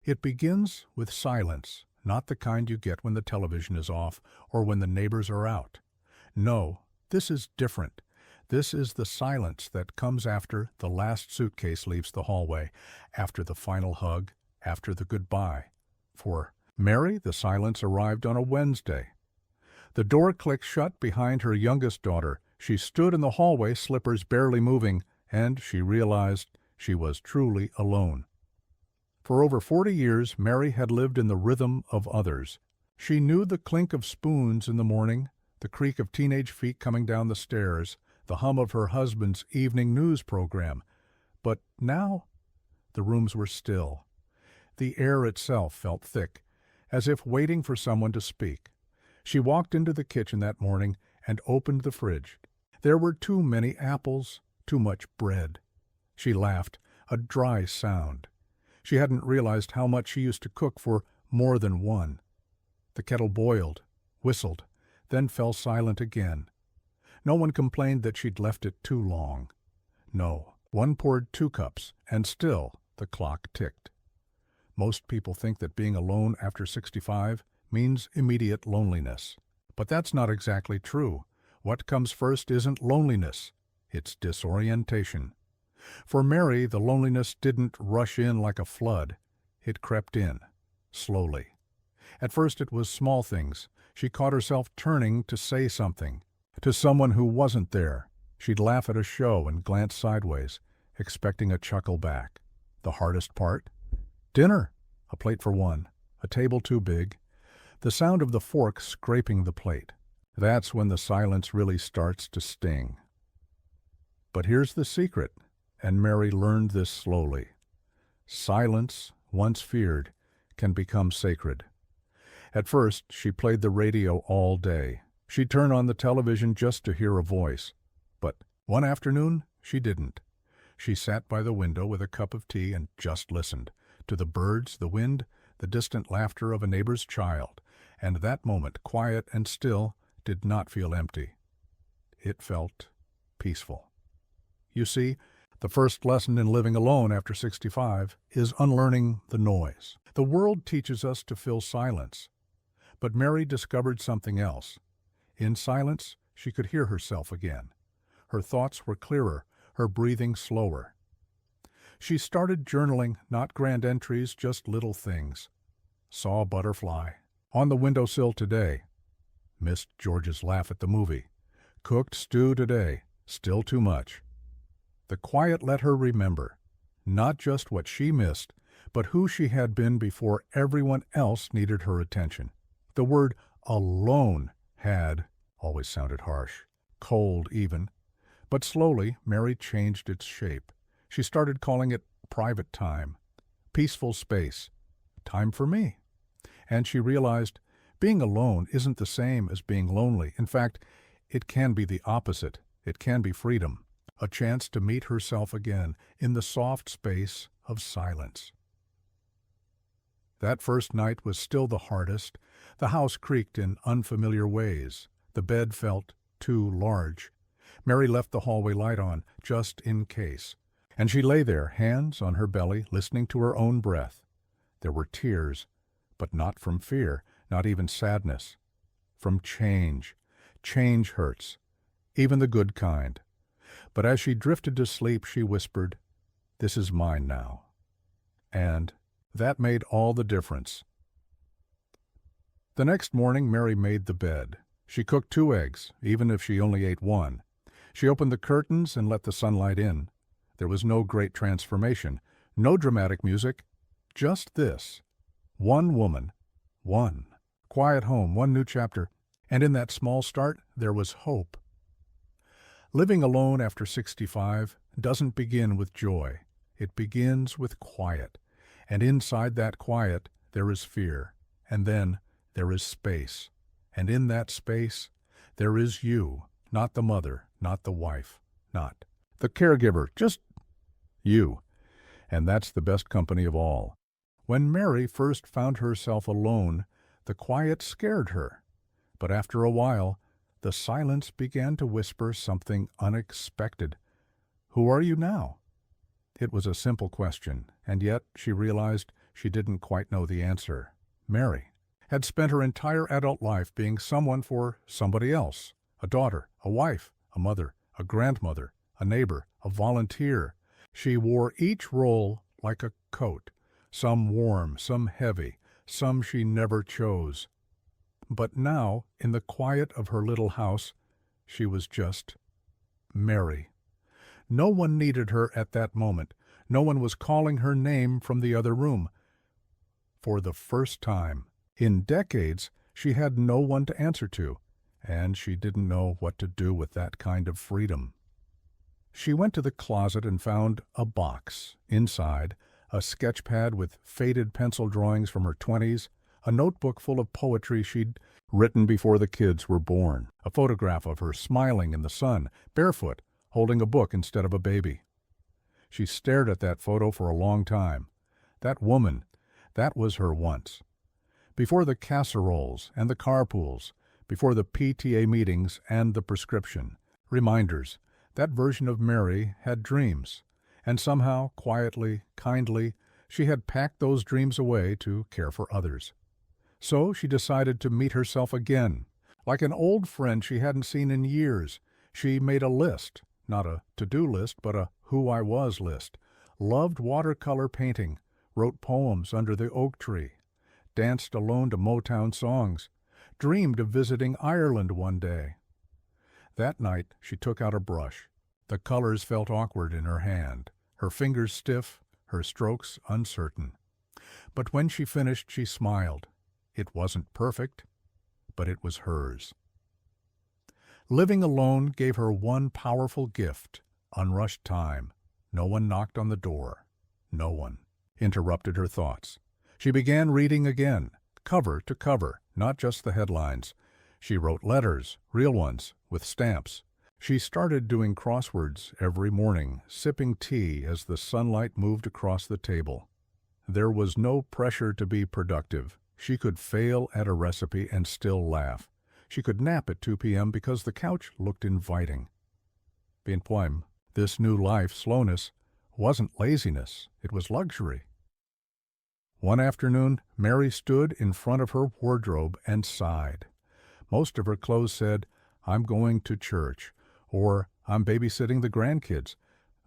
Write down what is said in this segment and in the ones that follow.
It begins with silence, not the kind you get when the television is off or when the neighbors are out. No, this is different. This is the silence that comes after the last suitcase leaves the hallway, after the final hug, after the goodbye. For Mary, the silence arrived on a Wednesday. The door clicked shut behind her youngest daughter. She stood in the hallway, slippers barely moving, and she realized she was truly alone. For over 40 years, Mary had lived in the rhythm of others. She knew the clink of spoons in the morning, the creak of teenage feet coming down the stairs, the hum of her husband's evening news program. But now, the rooms were still. The air itself felt thick, as if waiting for someone to speak. She walked into the kitchen that morning and opened the fridge. There were too many apples, too much bread. She laughed, a dry sound. She hadn't realized how much she used to cook for more than one. The kettle boiled, whistled, then fell silent again. No one complained that she'd left it too long. No, one poured 2 cups, and still the clock ticked. Most people think that being alone after 65 means immediate loneliness. But that's not exactly true. What comes first isn't loneliness, it's disorientation. For Mary, the loneliness didn't rush in like a flood. It crept in, slowly. At first it was small things. She caught herself turning to say something to someone who wasn't there. She'd laugh at a show and glance sideways, expecting a chuckle back. The hardest part? Dinner. A plate for one, a table too big, the sound of the fork scraping the plate. That's when the silence really starts to sting. But here's the secret, and Mary learned this slowly. Silence, once feared, can become sacred. At first, she played the radio all day. She'd turn on the television just to hear a voice. But one afternoon, she didn't. She sat by the window with a cup of tea and just listened to the birds, the wind, the distant laughter of a neighbor's child, and that moment, quiet and still, did not feel empty. It felt peaceful. You see, the first lesson in living alone after 65 is unlearning the noise. The world teaches us to fill silence. But Mary discovered something else. In silence, she could hear herself again. Her thoughts were clearer, her breathing slower. She started journaling, not grand entries, just little things. Saw a butterfly. On the windowsill today. Missed George's laugh at the movie. Cooked stew today. Still too much. The quiet let her remember, not just what she missed, but who she had been before everyone else needed her attention. The word alone had always sounded harsh, cold even. But slowly, Mary changed its shape. She started calling it private time, peaceful space, time for me. And she realized being alone isn't the same as being lonely. In fact, it can be the opposite. It can be freedom, a chance to meet herself again in the soft space of silence. That first night was still the hardest. The house creaked in unfamiliar ways. The bed felt too large. Mary left the hallway light on, just in case. And she lay there, hands on her belly, listening to her own breath. There were tears, but not from fear, not even sadness. From change. Change hurts, even the good kind. But as she drifted to sleep, she whispered, "This is mine now." And that made all the difference. The next morning, Mary made the bed. She cooked 2 eggs, even if she only ate 1. She opened the curtains and let the sunlight in. There was no great transformation, no dramatic music, just this. One woman, one quiet home, one new chapter, and in that small start, there was hope. Living alone after 65 doesn't begin with joy. It begins with quiet, and inside that quiet, there is fear, and then there is space, and in that space, there is you, not the mother, not the wife, not the caregiver, just you. And that's the best company of all. When Mary first found herself alone, the quiet scared her. But after a while, the silence began to whisper something unexpected. Who are you now? It was a simple question, and yet she realized She didn't quite know the answer. Mary had spent her entire adult life being someone for somebody else, a daughter, a wife, a mother, a grandmother, a neighbor, a volunteer. She wore each role like a coat, some warm, some heavy, some she never chose. But now, in the quiet of her little house, she was just Mary. No one needed her at that moment. No one was calling her name from the other room. For the first time in decades, she had no one to answer to, and she didn't know what to do with that kind of freedom. She went to the closet and found a box. Inside, a sketch pad with faded pencil drawings from her 20s, a notebook full of poetry she'd written before the kids were born, a photograph of her smiling in the sun, barefoot, holding a book instead of a baby. She stared at that photo for a long time. That woman, that was her once. Before the casseroles and the carpools, before the PTA meetings and the prescription, reminders, that version of Mary had dreams, and somehow, quietly, kindly, she had packed those dreams away to care for others. So she decided to meet herself again. Like an old friend she hadn't seen in years, she made a list, not a to-do list, but a who I was list, loved watercolor painting, wrote poems under the oak tree, danced alone to Motown songs, dreamed of visiting Ireland one day. That night she took out a brush. The colors felt awkward in her hand, her fingers stiff, her strokes uncertain. But when she finished, she smiled. It wasn't perfect, but it was hers. Living alone gave her one powerful gift, unrushed time. No one knocked on the door. No one interrupted her thoughts. She began reading again, cover to cover, not just the headlines. She wrote letters, real ones, with stamps. She started doing crosswords every morning, sipping tea as the sunlight moved across the table. There was no pressure to be productive. She could fail at a recipe and still laugh. She could nap at 2 p.m. because the couch looked inviting. Bien poème, this new life slowness wasn't laziness, it was luxury. One afternoon, Mary stood in front of her wardrobe and sighed. Most of her clothes said, "I'm going to church," or "I'm babysitting the grandkids."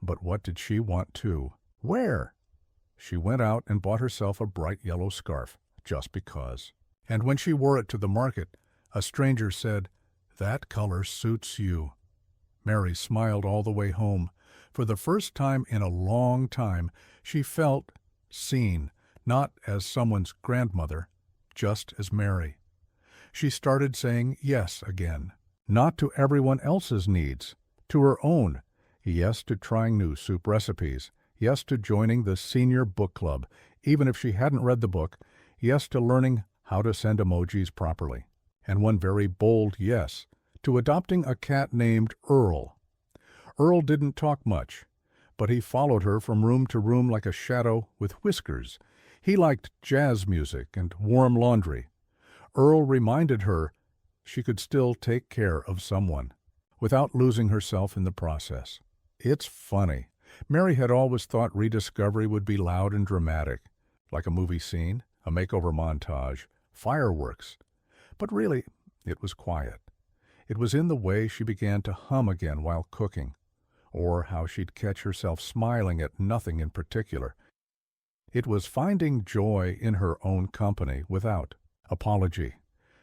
But what did she want to wear? She went out and bought herself a bright yellow scarf, just because. And when she wore it to the market, a stranger said, "That color suits you." Mary smiled all the way home. For the first time in a long time, she felt seen, not as someone's grandmother, just as Mary. She started saying yes again, not to everyone else's needs, to her own. Yes to trying new soup recipes, yes to joining the senior book club, even if she hadn't read the book, yes to learning how to send emojis properly. And one very bold yes to adopting a cat named Earl. Earl didn't talk much, but he followed her from room to room like a shadow with whiskers. He liked jazz music and warm laundry. Earl reminded her she could still take care of someone, without losing herself in the process. It's funny. Mary had always thought rediscovery would be loud and dramatic, like a movie scene, a makeover montage, fireworks. But really, it was quiet. It was in the way she began to hum again while cooking, or how she'd catch herself smiling at nothing in particular. It was finding joy in her own company without apology.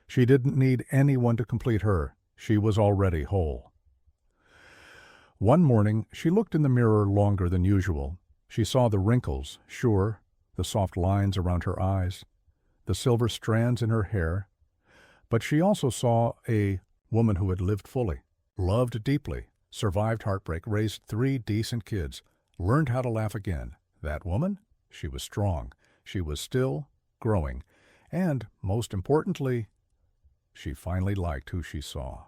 She didn't need anyone to complete her. She was already whole. One morning, she looked in the mirror longer than usual. She saw the wrinkles, sure, the soft lines around her eyes, the silver strands in her hair, but she also saw a woman who had lived fully, loved deeply, survived heartbreak, raised 3 decent kids, learned how to laugh again. That woman? She was strong. She was still growing. And, most importantly, she finally liked who she saw.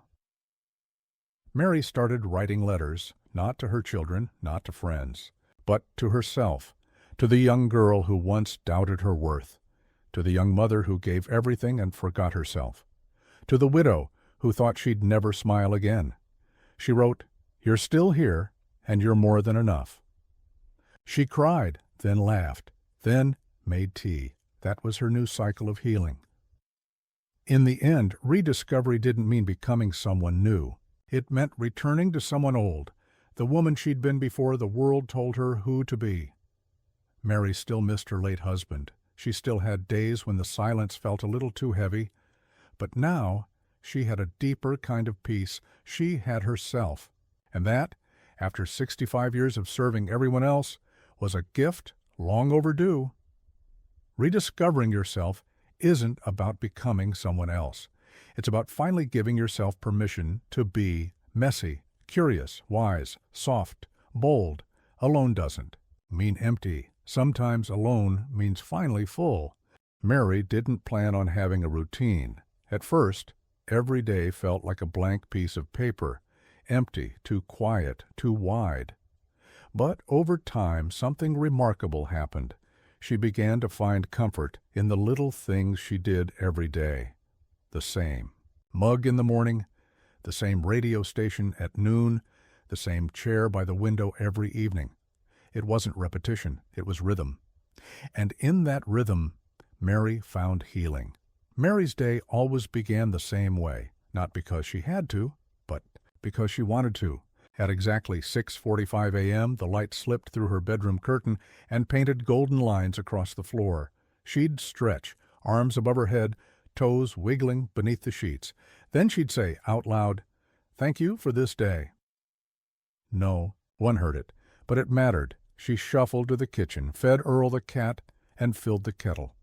Mary started writing letters, not to her children, not to friends, but to herself, to the young girl who once doubted her worth, to the young mother who gave everything and forgot herself, to the widow who thought she'd never smile again. She wrote, "You're still here, and you're more than enough." She cried, then laughed, then made tea. That was her new cycle of healing. In the end, rediscovery didn't mean becoming someone new. It meant returning to someone old, the woman she'd been before the world told her who to be. Mary still missed her late husband. She still had days when the silence felt a little too heavy. But now she had a deeper kind of peace. She had herself. And that, after 65 years of serving everyone else, was a gift long overdue. Rediscovering yourself isn't about becoming someone else. It's about finally giving yourself permission to be messy, curious, wise, soft, bold. Alone doesn't mean empty. Sometimes alone means finally full. Mary didn't plan on having a routine. At first, every day felt like a blank piece of paper, empty, too quiet, too wide. But over time, something remarkable happened. She began to find comfort in the little things she did every day. The same mug in the morning, the same radio station at noon, the same chair by the window every evening. It wasn't repetition, it was rhythm. And in that rhythm, Mary found healing. Mary's day always began the same way, not because she had to, but because she wanted to. At exactly 6:45 a.m., the light slipped through her bedroom curtain and painted golden lines across the floor. She'd stretch, arms above her head, toes wiggling beneath the sheets. Then she'd say out loud, "Thank you for this day." No one heard it, but it mattered. She shuffled to the kitchen, fed Earl the cat, and filled the kettle.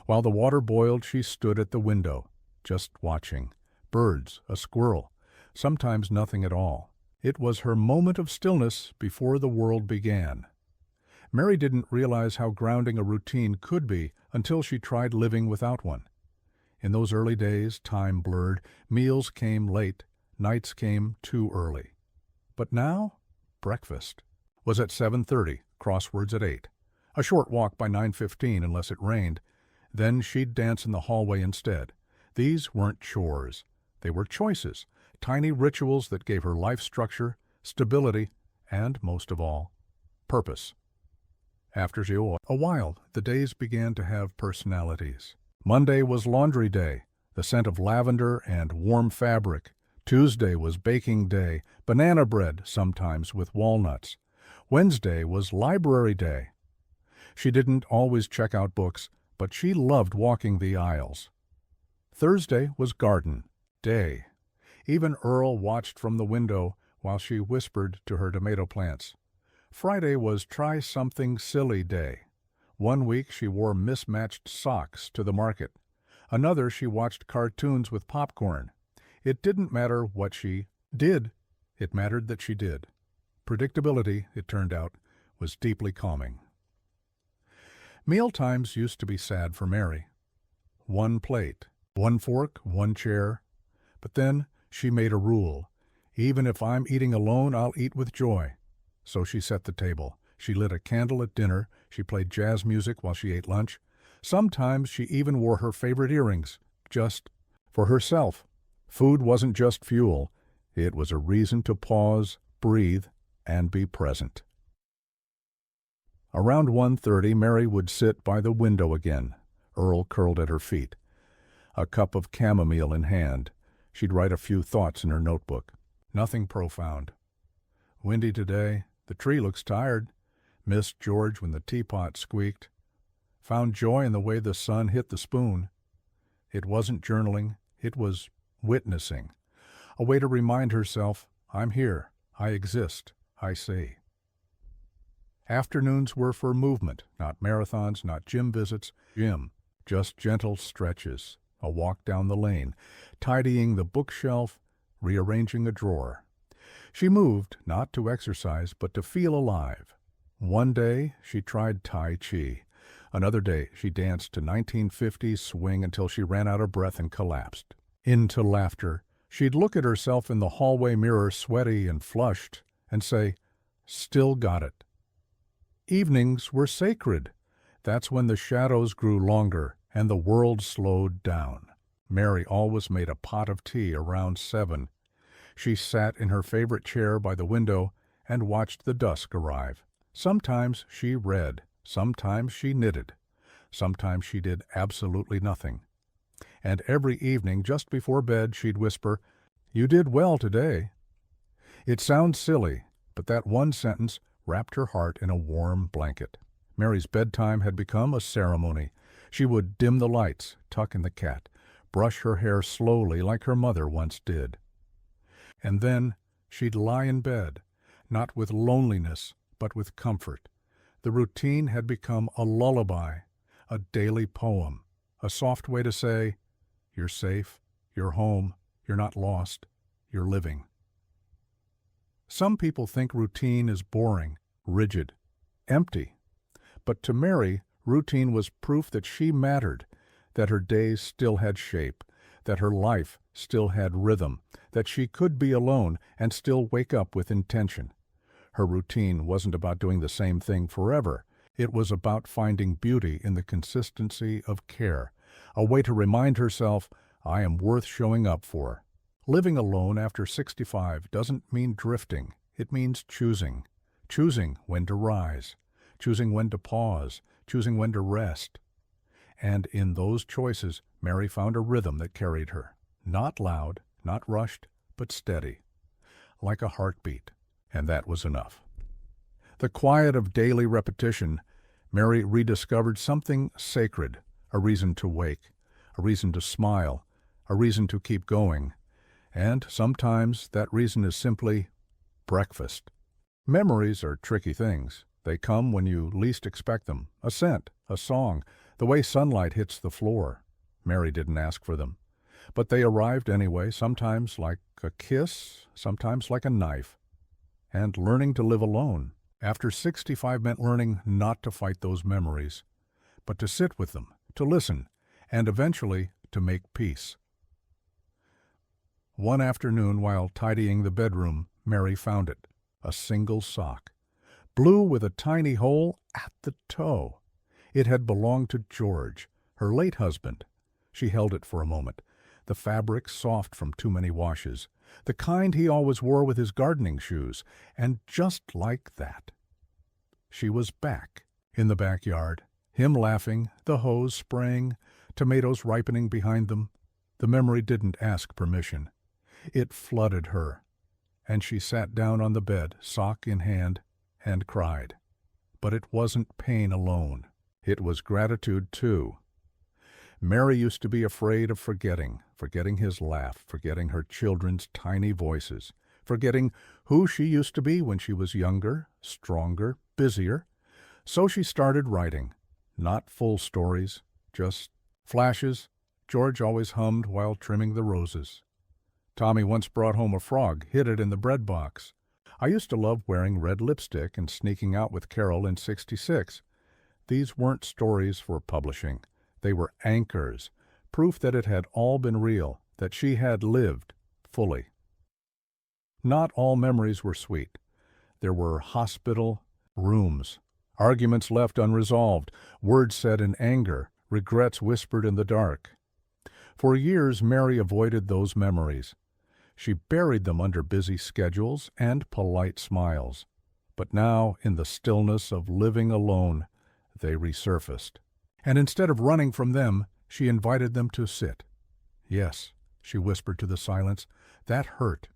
While the water boiled, she stood at the window, just watching. Birds, a squirrel, sometimes nothing at all. It was her moment of stillness before the world began. Mary didn't realize how grounding a routine could be until she tried living without one. In those early days, time blurred, meals came late, nights came too early. But now, breakfast was at 7:30, crosswords at 8. A short walk by 9:15 unless it rained. Then she'd dance in the hallway instead. These weren't chores. They were choices, tiny rituals that gave her life structure, stability, and, most of all, purpose. After a while, the days began to have personalities. Monday was laundry day, the scent of lavender and warm fabric. Tuesday was baking day, banana bread, sometimes with walnuts. Wednesday was library day. She didn't always check out books, but she loved walking the aisles. Thursday was garden day. Even Earl watched from the window while she whispered to her tomato plants. Friday was try something silly day. One week she wore mismatched socks to the market. Another she watched cartoons with popcorn. It didn't matter what she did. It mattered that she did. Predictability, it turned out, was deeply calming. Mealtimes used to be sad for Mary. One plate, one fork, one chair. But then she made a rule. Even if I'm eating alone, I'll eat with joy. So she set the table. She lit a candle at dinner. She played jazz music while she ate lunch. Sometimes she even wore her favorite earrings, just for herself. Food wasn't just fuel. It was a reason to pause, breathe, and be present. Around 1:30, Mary would sit by the window again, Earl curled at her feet, a cup of chamomile in hand. She'd write a few thoughts in her notebook. Nothing profound. Windy today. The tree looks tired. Missed George when the teapot squeaked. Found joy in the way the sun hit the spoon. It wasn't journaling. It was witnessing. A way to remind herself, I'm here. I exist. I see. Afternoons were for movement, not marathons, not gym visits. Just gentle stretches. A walk down the lane, tidying the bookshelf, rearranging a drawer. She moved, not to exercise, but to feel alive. One day, she tried Tai Chi. Another day, she danced to 1950s swing until she ran out of breath and collapsed. Into laughter, she'd look at herself in the hallway mirror, sweaty and flushed, and say, "Still got it." Evenings were sacred. That's when the shadows grew longer and the world slowed down. Mary always made a pot of tea around 7. She sat in her favorite chair by the window and watched the dusk arrive. Sometimes she read, sometimes she knitted. Sometimes she did absolutely nothing. And every evening, just before bed, she'd whisper, "You did well today." It sounds silly, but that one sentence wrapped her heart in a warm blanket. Mary's bedtime had become a ceremony. She would dim the lights, tuck in the cat, brush her hair slowly like her mother once did. And then she'd lie in bed, not with loneliness, but with comfort. The routine had become a lullaby, a daily poem, a soft way to say, "You're safe, you're home, you're not lost, you're living." Some people think routine is boring, rigid, empty. But to Mary, routine was proof that she mattered, that her days still had shape, that her life still had rhythm, that she could be alone and still wake up with intention. Her routine wasn't about doing the same thing forever. It was about finding beauty in the consistency of care, a way to remind herself, "I am worth showing up for." Living alone after 65 doesn't mean drifting. It means choosing. Choosing when to rise, choosing when to pause, choosing when to rest. And in those choices, Mary found a rhythm that carried her. Not loud, not rushed, but steady, like a heartbeat. And that was enough. The quiet of daily repetition, Mary rediscovered something sacred, a reason to wake, a reason to smile, a reason to keep going. And sometimes that reason is simply breakfast. Memories are tricky things. They come when you least expect them. A scent, a song, the way sunlight hits the floor. Mary didn't ask for them. But they arrived anyway, sometimes like a kiss, sometimes like a knife. And learning to live alone. After 65 meant learning not to fight those memories, but to sit with them, to listen, and eventually to make peace. One afternoon, while tidying the bedroom, Mary found it, a single sock, blue with a tiny hole at the toe. It had belonged to George, her late husband. She held it for a moment, the fabric soft from too many washes, the kind he always wore with his gardening shoes, and just like that, she was back in the backyard, him laughing, the hose spraying, tomatoes ripening behind them. The memory didn't ask permission. It flooded her, and she sat down on the bed, sock in hand, and cried. But it wasn't pain alone. It was gratitude, too. Mary used to be afraid of forgetting his laugh, forgetting her children's tiny voices, forgetting who she used to be when she was younger, stronger, busier. So she started writing. Not full stories, just flashes. George always hummed while trimming the roses. Tommy once brought home a frog, hid it in the bread box. I used to love wearing red lipstick and sneaking out with Carol in '66. These weren't stories for publishing. They were anchors, proof that it had all been real, that she had lived fully. Not all memories were sweet. There were hospital rooms, arguments left unresolved, words said in anger, regrets whispered in the dark. For years, Mary avoided those memories. She buried them under busy schedules and polite smiles. But now, in the stillness of living alone, they resurfaced. And instead of running from them, she invited them to sit. "Yes," she whispered to the silence, "that hurt.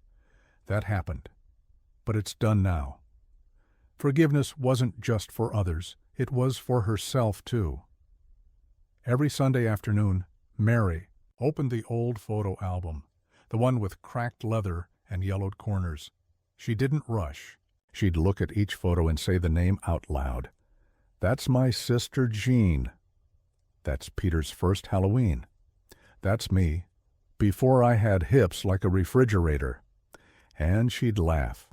That happened. But it's done now." Forgiveness wasn't just for others. It was for herself, too. Every Sunday afternoon, Mary opened the old photo album, the one with cracked leather and yellowed corners. She didn't rush. She'd look at each photo and say the name out loud. "That's my sister Jean. That's Peter's first Halloween. That's me, before I had hips like a refrigerator." And she'd laugh.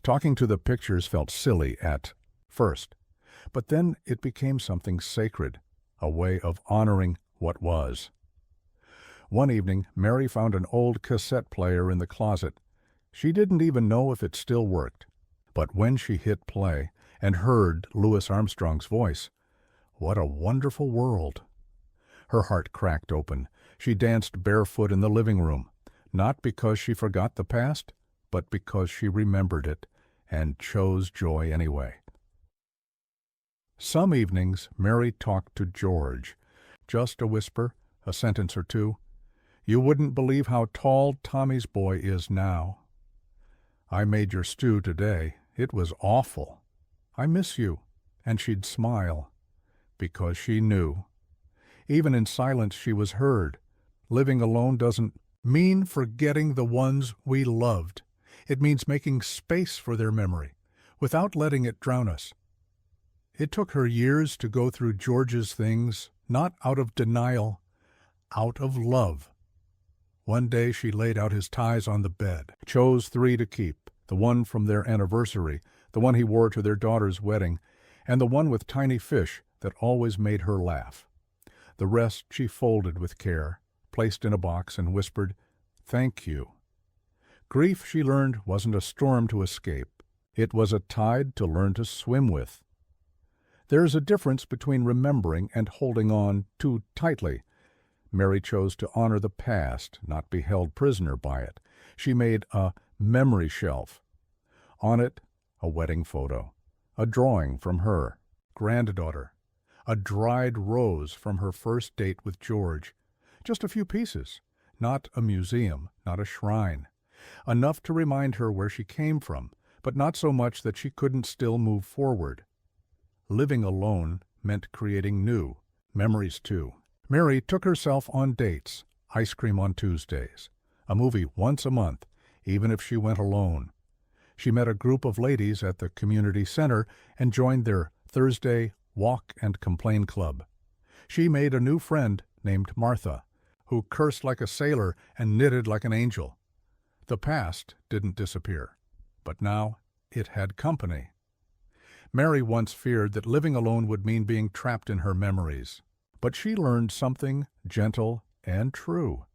Talking to the pictures felt silly at first, but then it became something sacred, a way of honoring what was. One evening, Mary found an old cassette player in the closet. She didn't even know if it still worked. But when she hit play and heard Louis Armstrong's voice, what a wonderful world! Her heart cracked open. She danced barefoot in the living room, not because she forgot the past, but because she remembered it and chose joy anyway. Some evenings, Mary talked to George. Just a whisper, a sentence or two. You wouldn't believe how tall Tommy's boy is now. I made your stew today. It was awful. I miss you. And she'd smile, because she knew. Even in silence she was heard. Living alone doesn't mean forgetting the ones we loved. It means making space for their memory, without letting it drown us. It took her years to go through George's things, not out of denial, out of love. One day she laid out his ties on the bed, chose 3 to keep, the one from their anniversary, the one he wore to their daughter's wedding, and the one with tiny fish that always made her laugh. The rest she folded with care, placed in a box, and whispered, "Thank you." Grief, she learned, wasn't a storm to escape. It was a tide to learn to swim with. There's a difference between remembering and holding on too tightly. Mary chose to honor the past, not be held prisoner by it. She made a memory shelf. On it, a wedding photo, a drawing from her granddaughter, a dried rose from her first date with George. Just a few pieces, not a museum, not a shrine. Enough to remind her where she came from, but not so much that she couldn't still move forward. Living alone meant creating new memories, too. Mary took herself on dates, ice cream on Tuesdays, a movie once a month, even if she went alone. She met a group of ladies at the community center and joined their Thursday Walk and Complain Club. She made a new friend named Martha, who cursed like a sailor and knitted like an angel. The past didn't disappear, but now it had company. Mary once feared that living alone would mean being trapped in her memories, but she learned something gentle and true.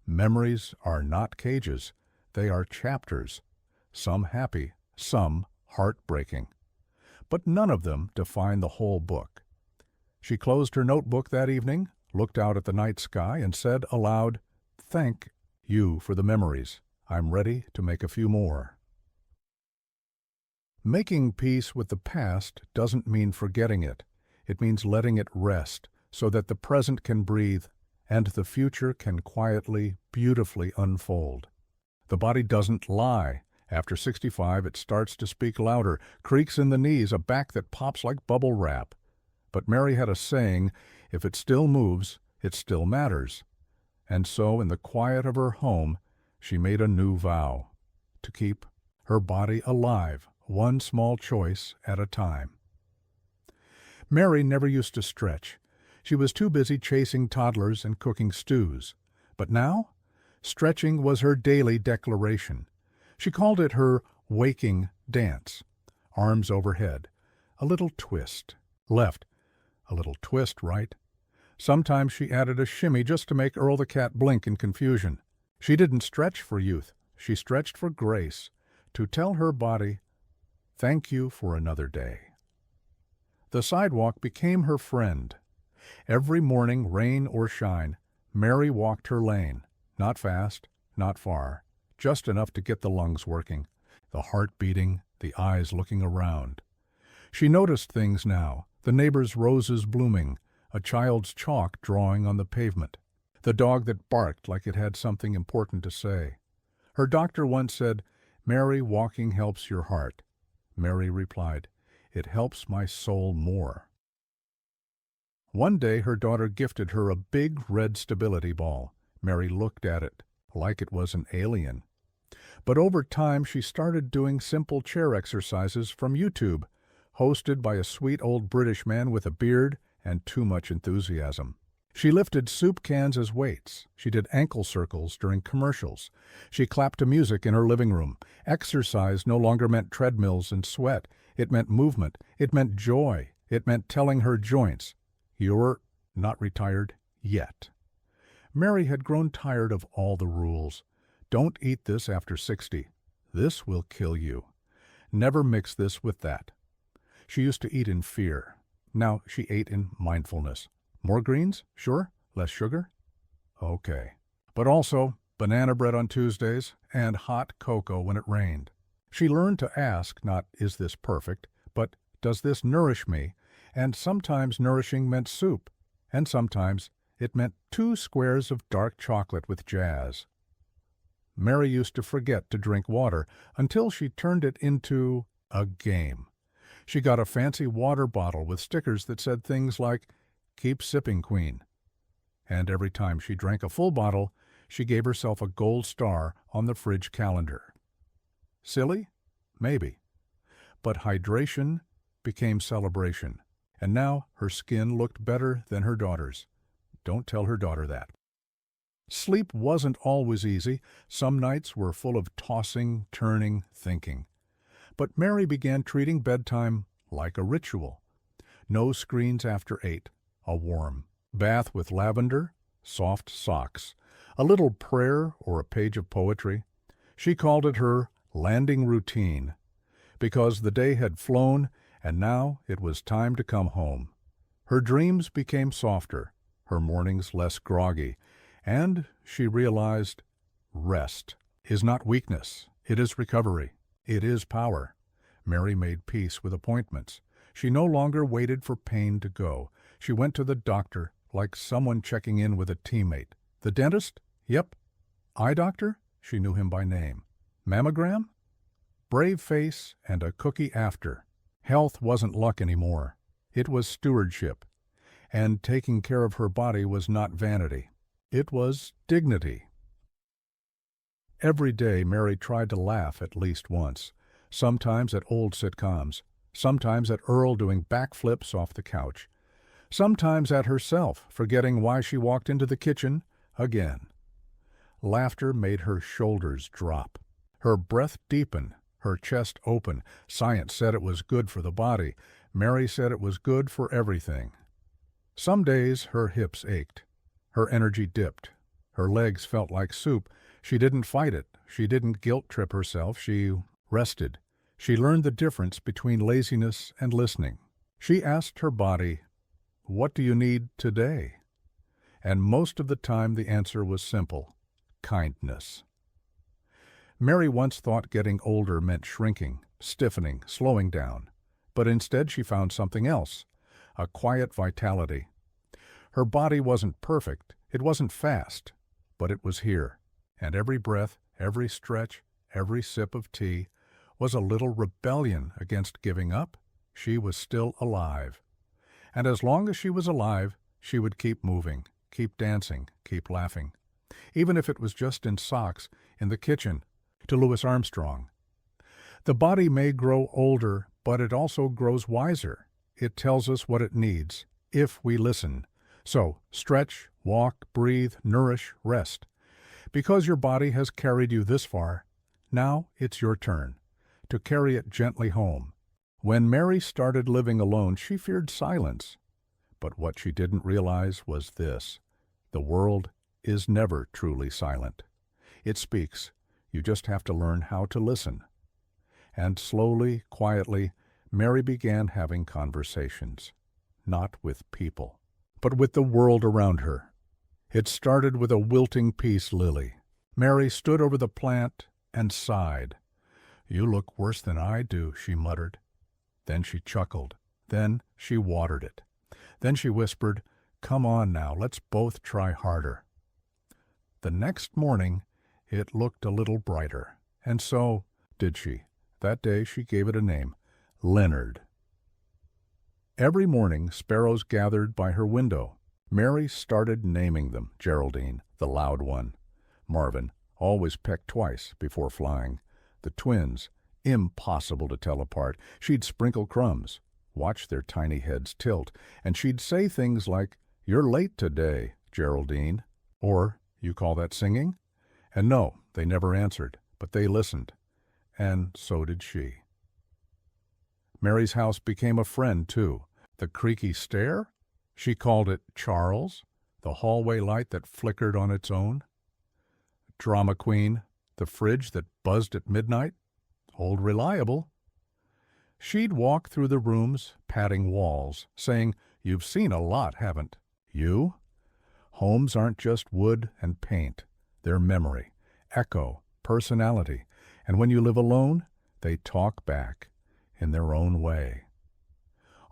Memories are not cages, they are chapters, some happy, some heartbreaking. But none of them define the whole book. She closed her notebook that evening, looked out at the night sky, and said aloud, "Thank you for the memories. I'm ready to make a few more." Making peace with the past doesn't mean forgetting it. It means letting it rest so that the present can breathe and the future can quietly, beautifully unfold. The body doesn't lie. After 65, it starts to speak louder, creaks in the knees, a back that pops like bubble wrap. But Mary had a saying, if it still moves, it still matters. And so, in the quiet of her home, she made a new vow, to keep her body alive, one small choice at a time. Mary never used to stretch. She was too busy chasing toddlers and cooking stews. But now, stretching was her daily declaration. She called it her waking dance. Arms overhead, a little twist. Left, a little twist right. Sometimes she added a shimmy just to make Earl the cat blink in confusion. She didn't stretch for youth. She stretched for grace, to tell her body, "Thank you for another day." The sidewalk became her friend. Every morning, rain or shine, Mary walked her lane. Not fast, not far, just enough to get the lungs working, the heart beating, the eyes looking around. She noticed things now, the neighbor's roses blooming, a child's chalk drawing on the pavement, the dog that barked like it had something important to say. Her doctor once said, "Mary, walking helps your heart." Mary replied, "It helps my soul more." One day her daughter gifted her a big red stability ball. Mary looked at it like it was an alien. But over time she started doing simple chair exercises from YouTube, hosted by a sweet old British man with a beard and too much enthusiasm. She lifted soup cans as weights. She did ankle circles during commercials. She clapped to music in her living room. Exercise no longer meant treadmills and sweat. It meant movement. It meant joy. It meant telling her joints, "You're not retired yet." Mary had grown tired of all the rules. Don't eat this after 60. This will kill you. Never mix this with that. She used to eat in fear. Now she ate in mindfulness. More greens? Sure. Less sugar? Okay. But also banana bread on Tuesdays and hot cocoa when it rained. She learned to ask not, "Is this perfect?" but "Does this nourish me?" and sometimes nourishing meant soup, and sometimes it meant 2 squares of dark chocolate with jazz. Mary used to forget to drink water until she turned it into a game. She got a fancy water bottle with stickers that said things like, "Keep sipping, Queen." And every time she drank a full bottle, she gave herself a gold star on the fridge calendar. Silly? Maybe. But hydration became celebration, and now her skin looked better than her daughter's. Don't tell her daughter that. Sleep wasn't always easy. Some nights were full of tossing, turning, thinking. But Mary began treating bedtime like a ritual. No screens after 8, a warm bath with lavender, soft socks, a little prayer or a page of poetry. She called it her landing routine, because the day had flown and now it was time to come home. Her dreams became softer, her mornings less groggy, and she realized rest is not weakness, it is recovery, it is power. Mary made peace with appointments. She no longer waited for pain to go. She went to the doctor like someone checking in with a teammate. The dentist? Yep. Eye doctor? She knew him by name. Mammogram? Brave face and a cookie after. Health wasn't luck anymore. It was stewardship. And taking care of her body was not vanity. It was dignity. Every day Mary tried to laugh at least once, sometimes at old sitcoms, sometimes at Earl doing backflips off the couch, sometimes at herself, forgetting why she walked into the kitchen again. Laughter made her shoulders drop, her breath deepen, her chest open. Science said it was good for the body. Mary said it was good for everything. Some days her hips ached. Her energy dipped. Her legs felt like soup. She didn't fight it. She didn't guilt-trip herself. She rested. She learned the difference between laziness and listening. She asked her body, "What do you need today?" And most of the time the answer was simple: kindness. Mary once thought getting older meant shrinking, stiffening, slowing down. But instead she found something else, a quiet vitality. Her body wasn't perfect, it wasn't fast, but it was here. And every breath, every stretch, every sip of tea was a little rebellion against giving up. She was still alive. And as long as she was alive, she would keep moving, keep dancing, keep laughing. Even if it was just in socks, in the kitchen, to Louis Armstrong. The body may grow older, but it also grows wiser. It tells us what it needs, if we listen. So, stretch, walk, breathe, nourish, rest. Because your body has carried you this far, now it's your turn to carry it gently home. When Mary started living alone, she feared silence. But what she didn't realize was this: the world is never truly silent. It speaks. You just have to learn how to listen. And slowly, quietly, Mary began having conversations, not with people, but with the world around her. It started with a wilting peace lily. Mary stood over the plant and sighed. "You look worse than I do," she muttered. Then she chuckled. Then she watered it. Then she whispered, "Come on now, let's both try harder." The next morning, it looked a little brighter, and so did she. That day she gave it a name, Leonard. Every morning sparrows gathered by her window. Mary started naming them. Geraldine, the loud one. Marvin, always pecked twice before flying. The twins, impossible to tell apart. She'd sprinkle crumbs, watch their tiny heads tilt, and she'd say things like, "You're late today, Geraldine," or, "You call that singing?" And no, they never answered, but they listened. And so did she. Mary's house became a friend, too. The creaky stair? She called it Charles, the hallway light that flickered on its own. Drama queen, the fridge that buzzed at midnight? Old reliable. She'd walk through the rooms, patting walls, saying, "You've seen a lot, haven't you?" Homes aren't just wood and paint. They're memory, echo, personality, and when you live alone, they talk back in their own way.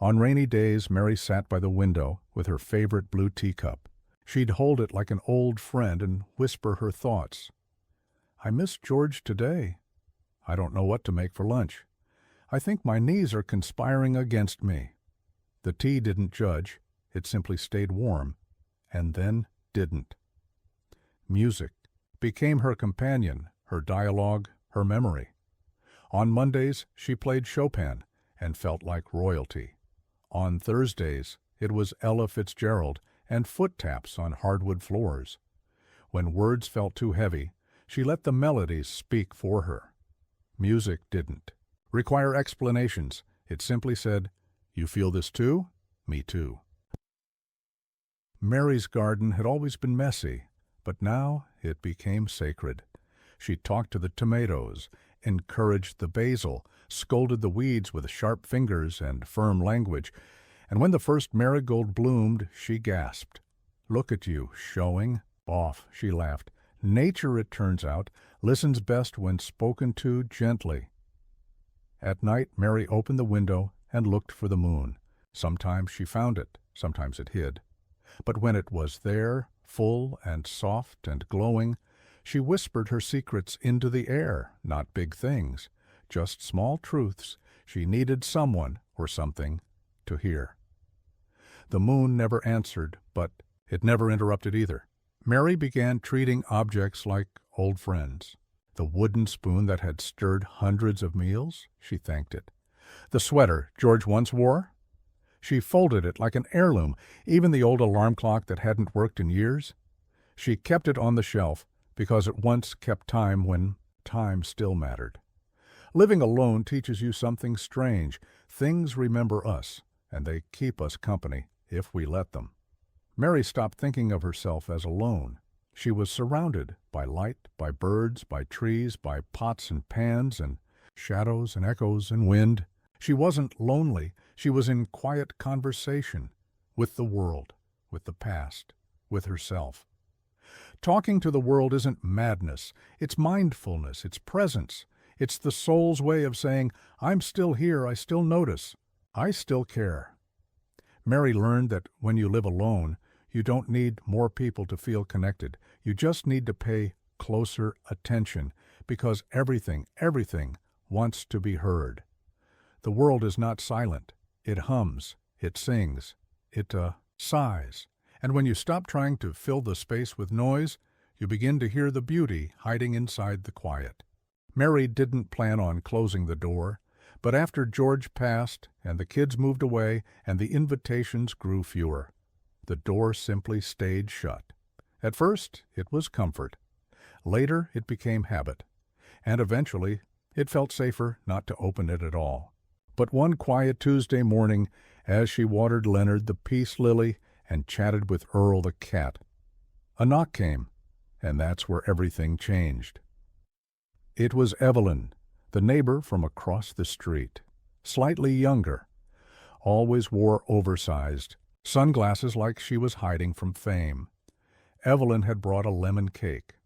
On rainy days, Mary sat by the window with her favorite blue teacup. She'd hold it like an old friend and whisper her thoughts. "I miss George today. I don't know what to make for lunch. I think my knees are conspiring against me." The tea didn't judge. It simply stayed warm, and then didn't. Music became her companion, her dialogue, her memory. On Mondays, she played Chopin and felt like royalty. On Thursdays, it was Ella Fitzgerald and foot taps on hardwood floors. When words felt too heavy, she let the melodies speak for her. Music didn't require explanations. It simply said, "You feel this too? Me too." Mary's garden had always been messy, but now it became sacred. She talked to the tomatoes, encouraged the basil, scolded the weeds with sharp fingers and firm language, and when the first marigold bloomed, she gasped. "Look at you, showing off," she laughed. "Nature, it turns out, listens best when spoken to gently." At night, Mary opened the window and looked for the moon. Sometimes she found it, sometimes it hid. But when it was there, full and soft and glowing, she whispered her secrets into the air, not big things, just small truths she needed someone or something to hear. The moon never answered, but it never interrupted either. Mary began treating objects like old friends. The wooden spoon that had stirred hundreds of meals, she thanked it. The sweater George once wore, she folded it like an heirloom. Even the old alarm clock that hadn't worked in years, she kept it on the shelf because it once kept time when time still mattered. Living alone teaches you something strange. Things remember us, and they keep us company if we let them. Mary stopped thinking of herself as alone. She was surrounded by light, by birds, by trees, by pots and pans, and shadows and echoes and wind. She wasn't lonely. She was in quiet conversation with the world, with the past, with herself. Talking to the world isn't madness. It's mindfulness. It's presence. It's the soul's way of saying, "I'm still here. I still notice. I still care." Mary learned that when you live alone, you don't need more people to feel connected. You just need to pay closer attention because everything wants to be heard. The world is not silent. It hums, it sings, it sighs. And when you stop trying to fill the space with noise, you begin to hear the beauty hiding inside the quiet. Mary didn't plan on closing the door, but after George passed and the kids moved away and the invitations grew fewer, the door simply stayed shut. At first, it was comfort. Later, it became habit. And eventually, it felt safer not to open it at all. But one quiet Tuesday morning, as she watered Leonard the peace lily and chatted with Earl the cat, a knock came, and that's where everything changed. It was Evelyn, the neighbor from across the street, slightly younger, always wore oversized, sunglasses like she was hiding from fame. Evelyn had brought a lemon cake.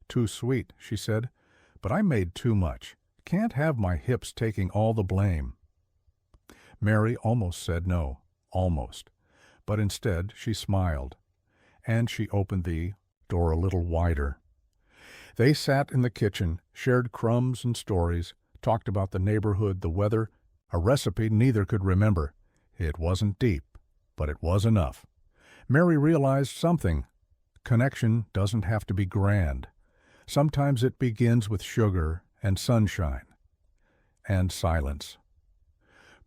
"Too sweet," she said, "but I made too much. Can't have my hips taking all the blame." Mary almost said no, almost, but instead she smiled, and she opened the door a little wider. They sat in the kitchen, shared crumbs and stories, talked about the neighborhood, the weather, a recipe neither could remember. It wasn't deep, but it was enough. Mary realized something. Connection doesn't have to be grand. Sometimes it begins with sugar and sunshine and silence,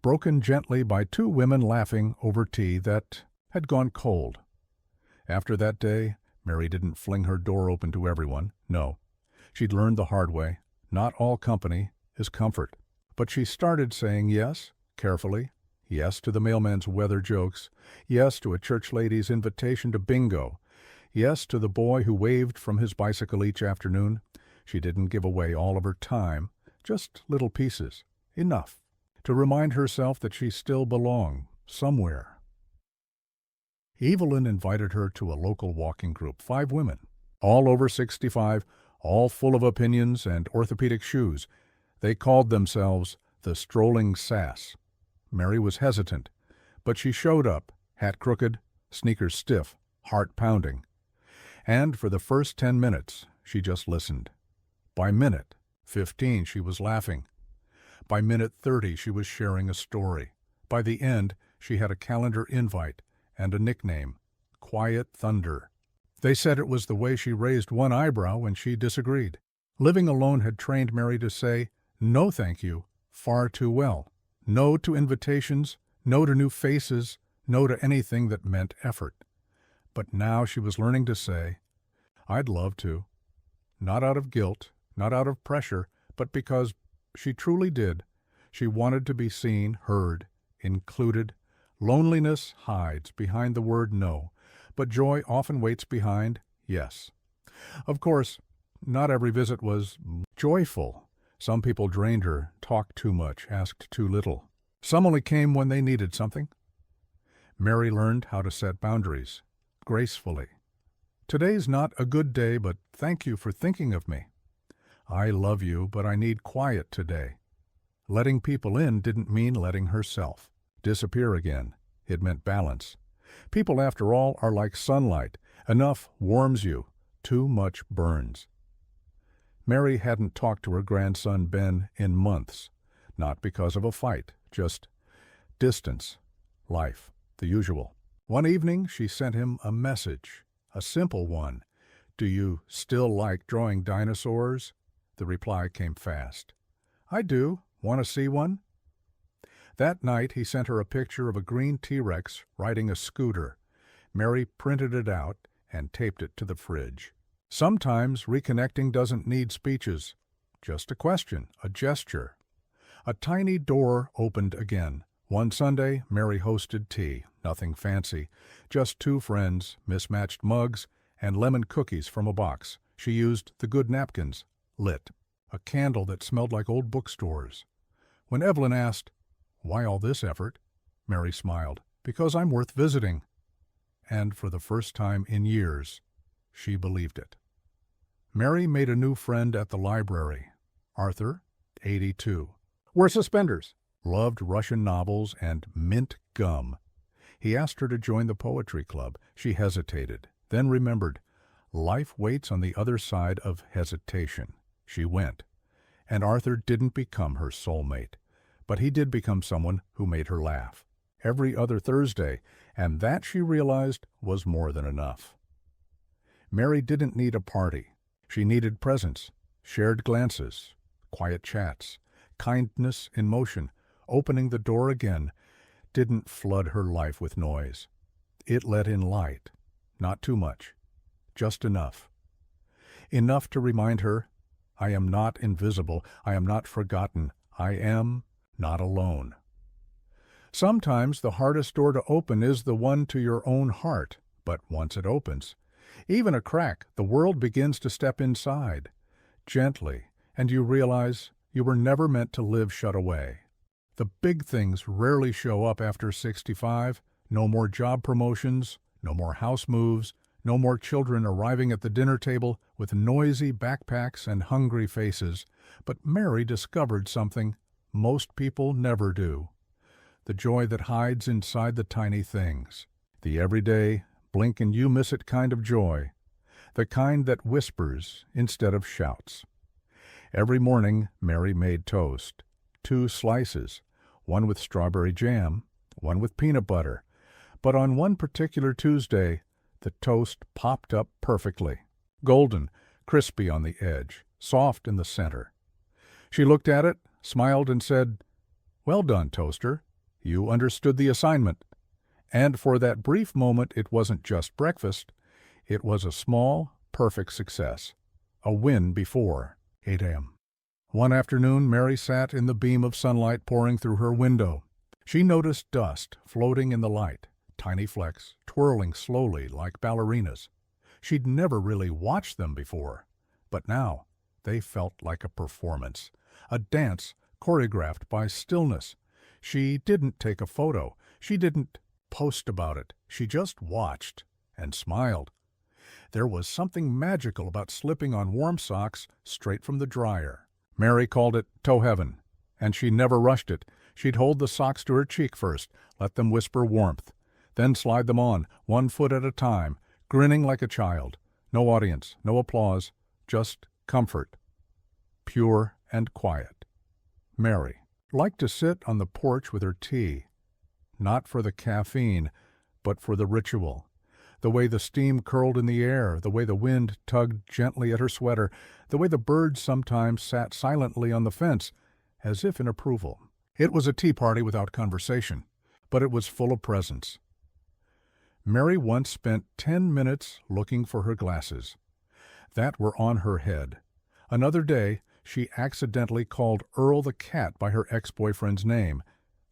broken gently by two women laughing over tea that had gone cold. After that day, Mary didn't fling her door open to everyone. No, she'd learned the hard way. Not all company is comfort. But she started saying yes, carefully, yes to the mailman's weather jokes, yes to a church lady's invitation to bingo, yes to the boy who waved from his bicycle each afternoon. She didn't give away all of her time, just little pieces, enough to remind herself that she still belonged somewhere. Evelyn invited her to a local walking group, 5 women, all over 65, all full of opinions and orthopedic shoes. They called themselves the Strolling Sass. Mary was hesitant. But she showed up, hat crooked, sneakers stiff, heart pounding. And for the first 10 minutes, she just listened. By minute 15, she was laughing. By minute 30, she was sharing a story. By the end, she had a calendar invite and a nickname, Quiet Thunder. They said it was the way she raised one eyebrow when she disagreed. Living alone had trained Mary to say, no thank you, far too well. No to invitations, no to new faces, no to anything that meant effort. But now she was learning to say, I'd love to. Not out of guilt, not out of pressure, but because she truly did. She wanted to be seen, heard, included. Loneliness hides behind the word no, but joy often waits behind yes. Of course, not every visit was joyful. Some people drained her, talked too much, asked too little. Some only came when they needed something. Mary learned how to set boundaries, gracefully. Today's not a good day, but thank you for thinking of me. I love you, but I need quiet today. Letting people in didn't mean letting herself disappear again. It meant balance. People, after all, are like sunlight. Enough warms you, too much burns. Mary hadn't talked to her grandson Ben in months, not because of a fight, just distance, life, the usual. One evening she sent him a message, a simple one. Do you still like drawing dinosaurs? The reply came fast. I do. Want to see one? That night he sent her a picture of a green T-Rex riding a scooter. Mary printed it out and taped it to the fridge. Sometimes reconnecting doesn't need speeches. Just a question, a gesture. A tiny door opened again. One Sunday, Mary hosted tea. Nothing fancy. Just two friends, mismatched mugs, and lemon cookies from a box. She used the good napkins. Lit. A candle that smelled like old bookstores. When Evelyn asked, "Why all this effort?" Mary smiled. "Because I'm worth visiting." And for the first time in years, she believed it. Mary made a new friend at the library. Arthur, 82. Wore suspenders. Loved Russian novels and mint gum. He asked her to join the poetry club. She hesitated, then remembered. Life waits on the other side of hesitation. She went. And Arthur didn't become her soulmate, but he did become someone who made her laugh. Every other Thursday, and that, she realized, was more than enough. Mary didn't need a party. She needed presence, shared glances, quiet chats, kindness in motion. Opening the door again didn't flood her life with noise. It let in light, not too much, just enough. Enough to remind her, I am not invisible, I am not forgotten, I am not alone. Sometimes the hardest door to open is the one to your own heart, but once it opens, even a crack, the world begins to step inside, gently, and you realize you were never meant to live shut away. The big things rarely show up after 65, no more job promotions, no more house moves, no more children arriving at the dinner table with noisy backpacks and hungry faces. But Mary discovered something most people never do. The joy that hides inside the tiny things. The everyday, blink and you miss it kind of joy. The kind that whispers instead of shouts. Every morning, Mary made toast. 2 slices, one with strawberry jam, one with peanut butter. But on one particular Tuesday, the toast popped up perfectly. Golden, crispy on the edge, soft in the center. She looked at it, smiled, and said, "Well done, toaster. You understood the assignment." And for that brief moment, it wasn't just breakfast. It was a small, perfect success. A win before 8 a.m. One afternoon, Mary sat in the beam of sunlight pouring through her window. She noticed dust floating in the light, tiny flecks, twirling slowly like ballerinas. She'd never really watched them before, but now they felt like a performance, a dance choreographed by stillness. She didn't take a photo. She didn't post about it. She just watched and smiled. There was something magical about slipping on warm socks straight from the dryer. Mary called it toe heaven, and she never rushed it. She'd hold the socks to her cheek first, let them whisper warmth, then slide them on, one foot at a time, grinning like a child. No audience, no applause, just comfort. Pure and quiet. Mary liked to sit on the porch with her tea, not for the caffeine, but for the ritual. The way the steam curled in the air, the way the wind tugged gently at her sweater, the way the birds sometimes sat silently on the fence, as if in approval. It was a tea party without conversation, but it was full of presence. Mary once spent 10 minutes looking for her glasses that were on her head. Another day, she accidentally called Earl the cat by her ex-boyfriend's name.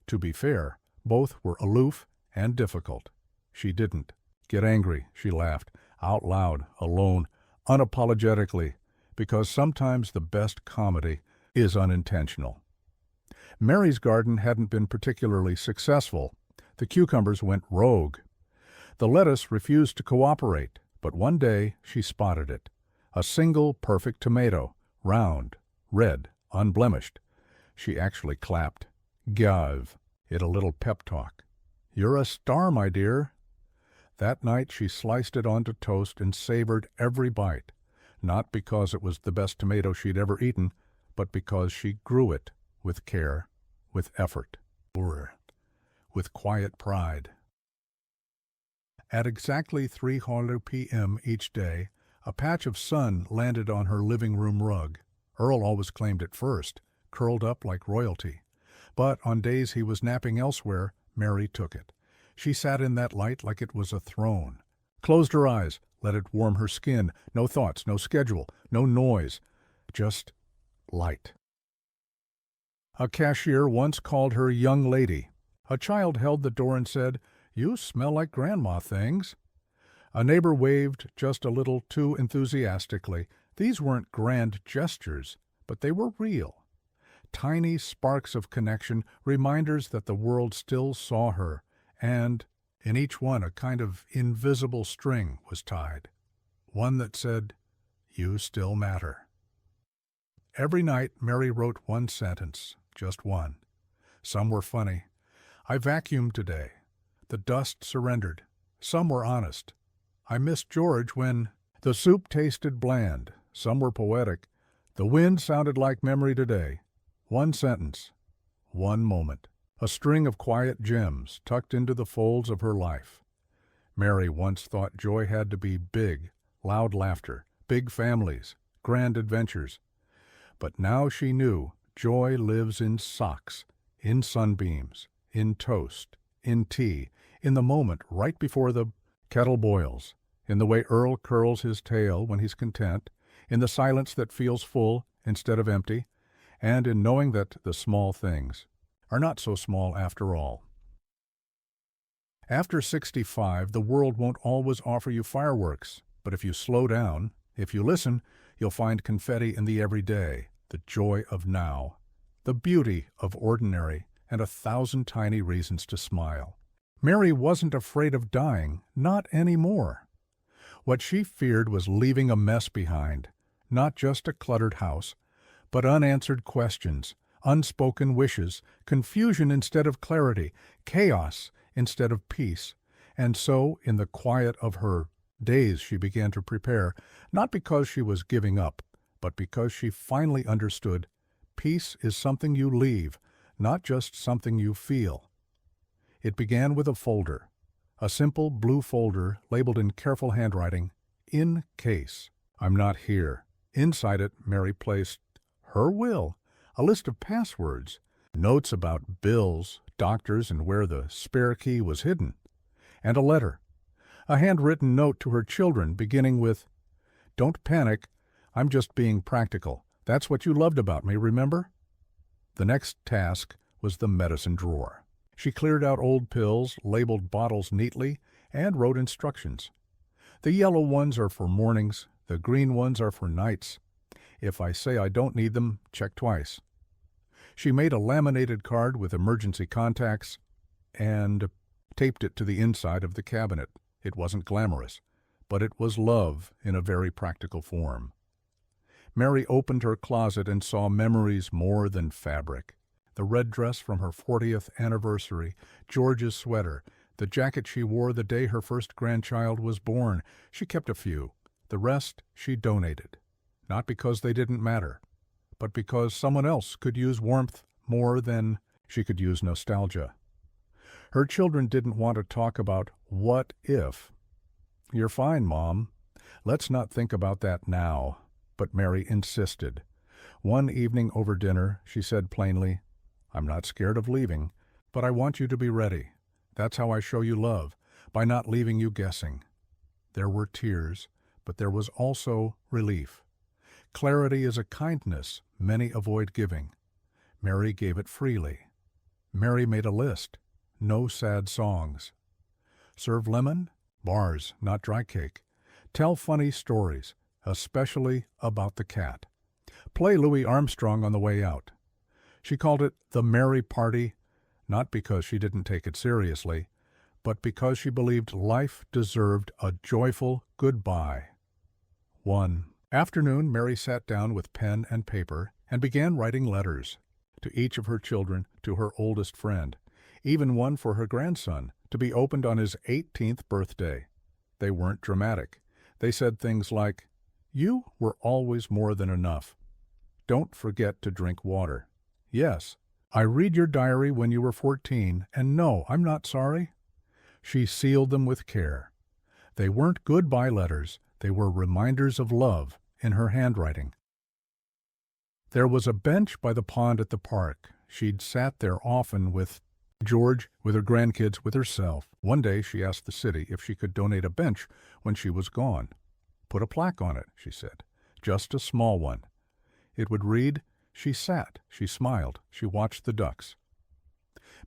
To be fair, both were aloof and difficult. She didn't get angry, she laughed, out loud, alone, unapologetically, because sometimes the best comedy is unintentional. Mary's garden hadn't been particularly successful. The cucumbers went rogue. The lettuce refused to cooperate, but one day she spotted it. A single perfect tomato, round, red, unblemished. She actually clapped, gave it a little pep talk. "You're a star, my dear." That night she sliced it onto toast and savored every bite, not because it was the best tomato she'd ever eaten, but because she grew it with care, with effort, with quiet pride. At exactly 3:00 p.m. each day, a patch of sun landed on her living room rug. Earl always claimed it first, curled up like royalty. But on days he was napping elsewhere, Mary took it. She sat in that light like it was a throne. Closed her eyes, let it warm her skin. No thoughts, no schedule, no noise. Just light. A cashier once called her young lady. A child held the door and said, "You smell like grandma things." A neighbor waved just a little too enthusiastically. These weren't grand gestures, but they were real. Tiny sparks of connection, reminders that the world still saw her, and in each one a kind of invisible string was tied. One that said, "You still matter." Every night Mary wrote one sentence, just one. Some were funny. "I vacuumed today." The dust surrendered. Some were honest. "I missed George when..." The soup tasted bland. Some were poetic. "The wind sounded like memory today." One sentence. One moment. A string of quiet gems tucked into the folds of her life. Mary once thought joy had to be big, loud laughter, big families, grand adventures. But now she knew joy lives in socks, in sunbeams, in toast, in tea, in the moment right before the kettle boils, in the way Earl curls his tail when he's content, in the silence that feels full instead of empty, and in knowing that the small things are not so small after all. After 65, the world won't always offer you fireworks, but if you slow down, if you listen, you'll find confetti in the everyday, the joy of now, the beauty of ordinary, and 1,000 tiny reasons to smile. Mary wasn't afraid of dying, not anymore. What she feared was leaving a mess behind, not just a cluttered house, but unanswered questions, unspoken wishes, confusion instead of clarity, chaos instead of peace. And so, in the quiet of her days, she began to prepare, not because she was giving up, but because she finally understood peace is something you leave, not just something you feel. It began with a folder, a simple blue folder labeled in careful handwriting, "In case I'm not here." Inside it, Mary placed her will, a list of passwords, notes about bills, doctors, and where the spare key was hidden, and a letter, a handwritten note to her children beginning with, "Don't panic, I'm just being practical. That's what you loved about me, remember?" The next task was the medicine drawer. She cleared out old pills, labeled bottles neatly, and wrote instructions. "The yellow ones are for mornings, the green ones are for nights. If I say I don't need them, check twice." She made a laminated card with emergency contacts and taped it to the inside of the cabinet. It wasn't glamorous, but it was love in a very practical form. Mary opened her closet and saw memories more than fabric. The red dress from her 40th anniversary, George's sweater, the jacket she wore the day her first grandchild was born. She kept a few. The rest she donated. Not because they didn't matter, but because someone else could use warmth more than she could use nostalgia. Her children didn't want to talk about what if. "You're fine, Mom. Let's not think about that now." But Mary insisted. One evening over dinner, she said plainly, "I'm not scared of leaving, but I want you to be ready. That's how I show you love, by not leaving you guessing." There were tears, but there was also relief. Clarity is a kindness many avoid giving. Mary gave it freely. Mary made a list. No sad songs. Serve lemon? Bars, not dry cake. Tell funny stories, especially about the cat. Play Louis Armstrong on the way out. She called it the Mary Party, not because she didn't take it seriously, but because she believed life deserved a joyful goodbye. One afternoon, Mary sat down with pen and paper and began writing letters to each of her children, to her oldest friend, even one for her grandson, to be opened on his 18th birthday. They weren't dramatic. They said things like, "You were always more than enough. Don't forget to drink water. Yes, I read your diary when you were 14, and no, I'm not sorry." She sealed them with care. They weren't goodbye letters. They were reminders of love in her handwriting. There was a bench by the pond at the park. She'd sat there often with George, with her grandkids, with herself. One day she asked the city if she could donate a bench when she was gone. "Put a plaque on it," she said. "Just a small one." It would read, "She sat, she smiled, she watched the ducks."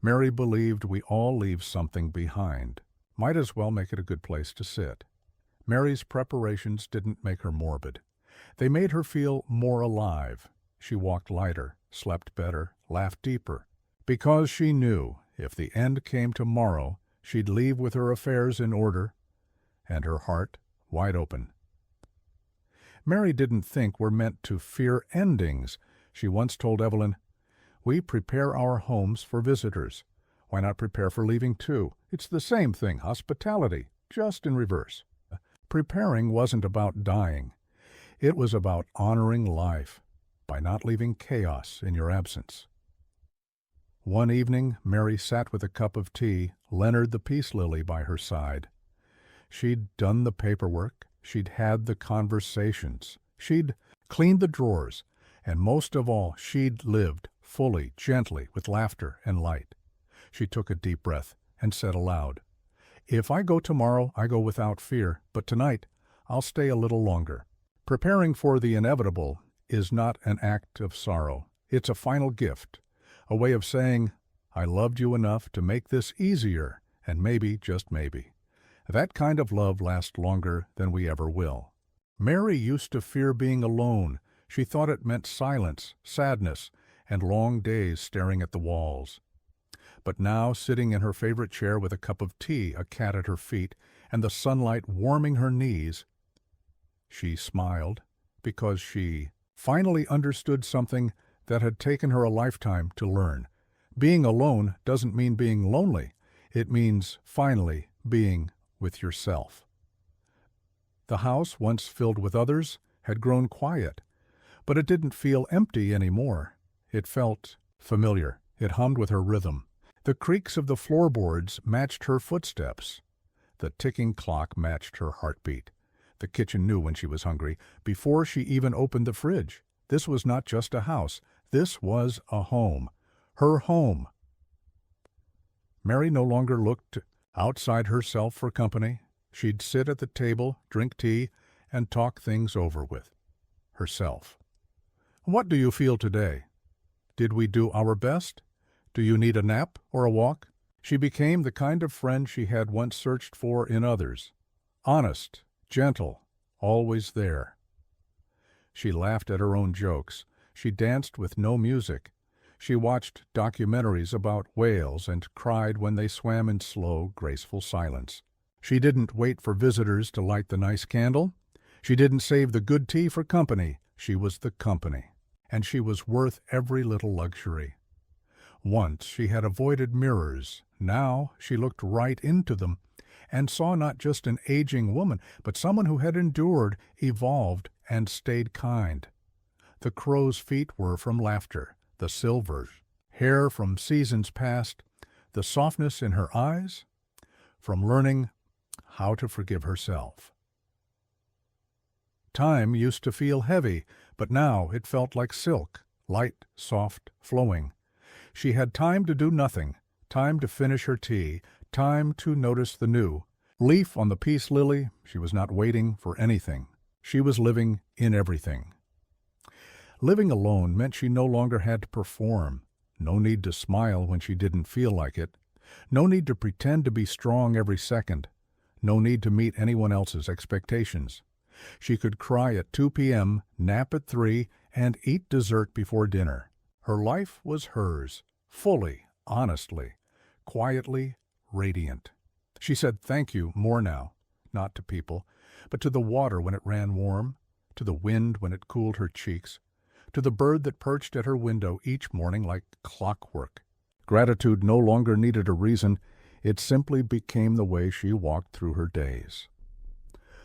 Mary believed we all leave something behind. Might as well make it a good place to sit. Mary's preparations didn't make her morbid. They made her feel more alive. She walked lighter, slept better, laughed deeper, because she knew if the end came tomorrow, she'd leave with her affairs in order and her heart wide open. Mary didn't think we're meant to fear endings. She once told Evelyn, "We prepare our homes for visitors. Why not prepare for leaving too? It's the same thing, hospitality, just in reverse." Preparing wasn't about dying. It was about honoring life by not leaving chaos in your absence. One evening, Mary sat with a cup of tea, Leonard the peace lily by her side. She'd done the paperwork, she'd had the conversations, she'd cleaned the drawers, and most of all, she'd lived fully, gently, with laughter and light. She took a deep breath and said aloud, "If I go tomorrow, I go without fear, but tonight I'll stay a little longer." Preparing for the inevitable is not an act of sorrow. It's a final gift, a way of saying, "I loved you enough to make this easier, and maybe, just maybe." That kind of love lasts longer than we ever will. Mary used to fear being alone. She thought it meant silence, sadness, and long days staring at the walls. But now, sitting in her favorite chair with a cup of tea, a cat at her feet, and the sunlight warming her knees, she smiled because she finally understood something that had taken her a lifetime to learn. Being alone doesn't mean being lonely. It means finally being with yourself. The house, once filled with others, had grown quiet, but it didn't feel empty anymore. It felt familiar. It hummed with her rhythm. The creaks of the floorboards matched her footsteps. The ticking clock matched her heartbeat. The kitchen knew when she was hungry, before she even opened the fridge. This was not just a house. This was a home. Her home. Mary no longer looked outside herself for company. She'd sit at the table, drink tea, and talk things over with herself. "What do you feel today? Did we do our best? Do you need a nap or a walk?" She became the kind of friend she had once searched for in others. Honest, gentle, always there. She laughed at her own jokes. She danced with no music. She watched documentaries about whales and cried when they swam in slow, graceful silence. She didn't wait for visitors to light the nice candle. She didn't save the good tea for company. She was the company, and she was worth every little luxury. Once she had avoided mirrors. Now she looked right into them and saw not just an aging woman, but someone who had endured, evolved, and stayed kind. The crow's feet were from laughter, the silver hair from seasons past, the softness in her eyes from learning how to forgive herself. Time used to feel heavy, but now it felt like silk, light, soft, flowing. She had time to do nothing, time to finish her tea, time to notice the new. Leaf on the peace lily, she was not waiting for anything. She was living in everything. Living alone meant she no longer had to perform. No need to smile when she didn't feel like it. No need to pretend to be strong every second. No need to meet anyone else's expectations. She could cry at 2 p.m., nap at 3, and eat dessert before dinner. Her life was hers, fully, honestly, quietly, radiant. She said thank you more now, not to people, but to the water when it ran warm, to the wind when it cooled her cheeks, to the bird that perched at her window each morning like clockwork. Gratitude no longer needed a reason. It simply became the way she walked through her days.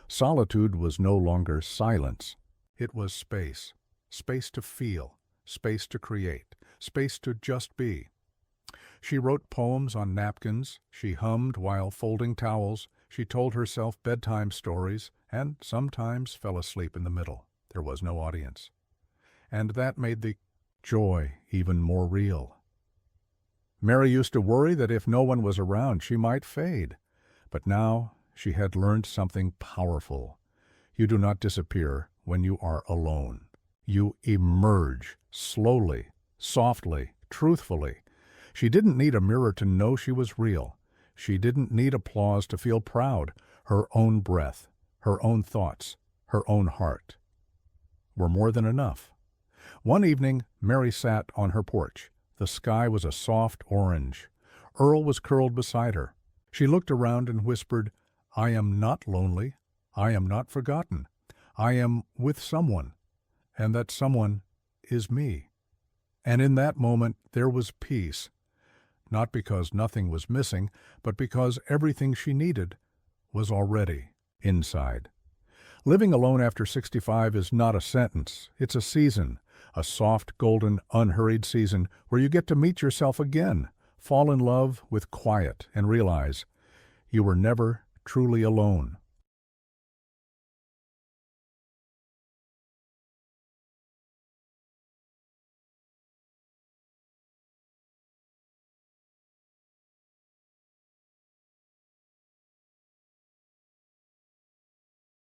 Solitude was no longer silence. It was space. Space to feel, space to create, space to just be. She wrote poems on napkins, she hummed while folding towels, she told herself bedtime stories, and sometimes fell asleep in the middle. There was no audience. And that made the joy even more real. Mary used to worry that if no one was around, she might fade. But now she had learned something powerful. You do not disappear when you are alone. You emerge slowly, softly, truthfully. She didn't need a mirror to know she was real. She didn't need applause to feel proud. Her own breath, her own thoughts, her own heart were more than enough. One evening, Mary sat on her porch. The sky was a soft orange. Earl was curled beside her. She looked around and whispered, "I am not lonely. I am not forgotten. I am with someone, and that someone is me." And in that moment there was peace, not because nothing was missing, but because everything she needed was already inside. Living alone after 65 is not a sentence. It's a season, a soft, golden, unhurried season where you get to meet yourself again, fall in love with quiet, and realize you were never truly alone.